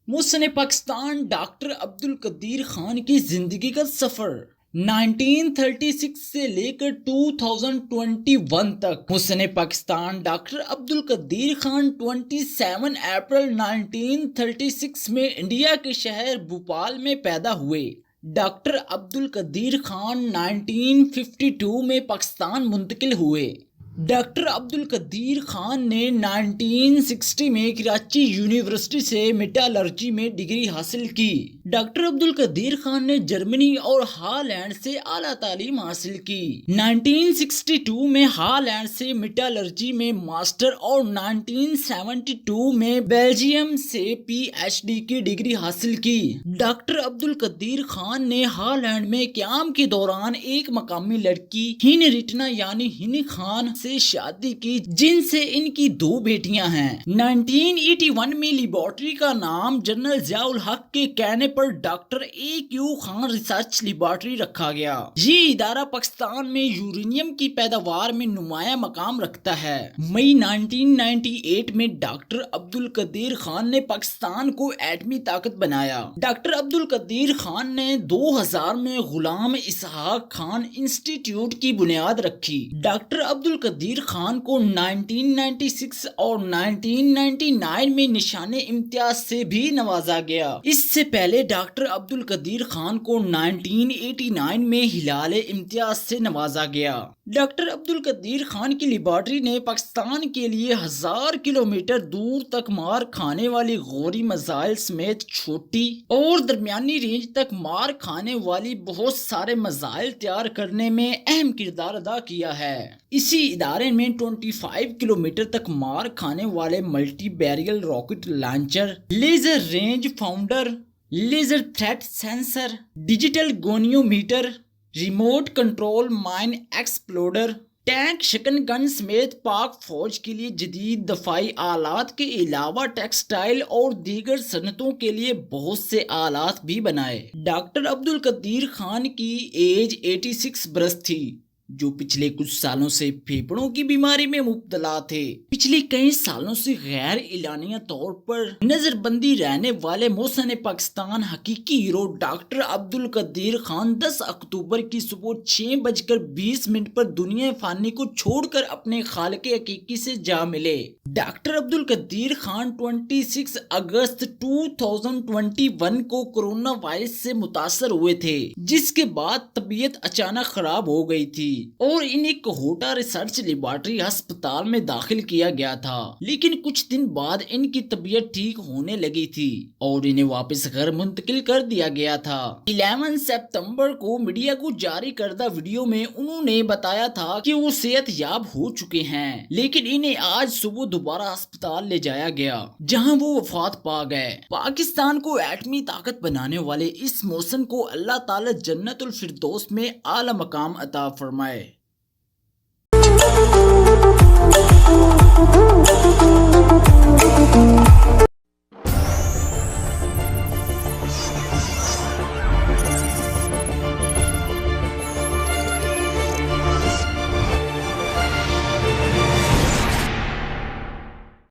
محسن Pakistan doctor Abdul Qadeer Khan کی زندگی کا سفر 1936 سے لے کر 2021 تک۔ محسن پاکستان ڈاکٹر عبدالقدیر خان 27 اپریل 1936 میں انڈیا کے شہر بھوپال میں پیدا ہوئے۔ ڈاکٹر عبدالقدیر خان 1952 میں پاکستان منتقل ہوئے۔ ڈاکٹر عبدالقدیر خان نے 1960 میں کراچی یونیورسٹی سے میٹالرجی میں ڈگری حاصل کی۔ ڈاکٹر عبدالقدیر خان نے جرمنی اور ہالینڈ سے اعلیٰ تعلیم حاصل کی۔ 1962 میں ہالینڈ سے میٹالرجی میں ماسٹر اور 1972 میں بیلجیم سے پی ایچ ڈی کی ڈگری حاصل کی۔ ڈاکٹر عبدالقدیر خان نے ہالینڈ میں قیام کے دوران ایک مقامی لڑکی ہن ریٹنا یعنی ہن خان سے شادی کی، جن سے ان کی 2 بیٹیاں ہیں۔ 1981 میں لیبارٹری کا نام جنرل ضیاء الحق کے کہنے پر doctor A Q Khan research laboratory رکھا گیا۔ یہ ادارہ پاکستان میں یورینیم کی پیداوار میں نمایاں مقام رکھتا ہے۔ مئی 1998 میں ڈاکٹر عبدالقدیر خان نے پاکستان کو ایٹمی طاقت بنایا۔ ڈاکٹر عبدالقدیر خان نے 2000 میں غلام اسحاق خان انسٹی ٹیوٹ کی بنیاد رکھی۔ ڈاکٹر عبدالقدیر خان کو 1996 اور 1999 میں نشان امتیاز سے بھی نوازا گیا۔ اس سے پہلے ڈاکٹر عبدالقدیر خان کو 1989 میں ہلال امتیاز سے نوازا گیا۔ ڈاکٹر عبدالقدیر خان کی لیبارٹری نے پاکستان کے لیے 1000 کلومیٹر دور تک مار کھانے والی غوری میزائل سمیت چھوٹی اور درمیانی رینج تک مار کھانے والی بہت سارے میزائل تیار کرنے میں اہم کردار ادا کیا ہے۔ اسی ادارے میں 25 کلومیٹر تک مار کھانے والے multi barrel rocket launcher, laser range finder, laser threat sensor, digital goniometer, remote control mine exploder, tank شکن گن سمیت پاک فوج کے لیے جدید دفاعی آلات کے علاوہ ٹیکسٹائل اور دیگر صنعتوں کے لیے بہت سے آلات بھی بنائے۔ ڈاکٹر عبدالقدیر خان کی ایج 86 برس تھی، جو پچھلے کچھ سالوں سے پھیپھڑوں کی بیماری میں مبتلا تھے۔ پچھلے کئی سالوں سے غیر اعلانیہ طور پر نظر بندی رہنے والے محسن پاکستان حقیقی ہیرو ڈاکٹر عبدالقدیر خان 10 اکتوبر کی صبح 6:20 پر دنیا فانی کو چھوڑ کر اپنے خالق حقیقی سے جا ملے۔ ڈاکٹر عبدالقدیر خان 26 اگست 2021 کو کورونا وائرس سے متاثر ہوئے تھے، جس کے بعد طبیعت اچانک خراب ہو گئی تھی اور انہیں کوہوٹا ریسرچ لیبارٹری ہسپتال میں داخل کیا گیا تھا، لیکن کچھ دن بعد ان کی طبیعت ٹھیک ہونے لگی تھی اور انہیں واپس گھر منتقل کر دیا گیا تھا۔ 11 ستمبر کو میڈیا کو جاری کردہ ویڈیو میں انہوں نے بتایا تھا کہ وہ صحت یاب ہو چکے ہیں، لیکن انہیں آج صبح دوبارہ ہسپتال لے جایا گیا، جہاں وہ وفات پا گئے۔ پاکستان کو ایٹمی طاقت بنانے والے اس محسن کو اللہ تعالی جنت الفردوس میں اعلی مقام عطا فرمائے۔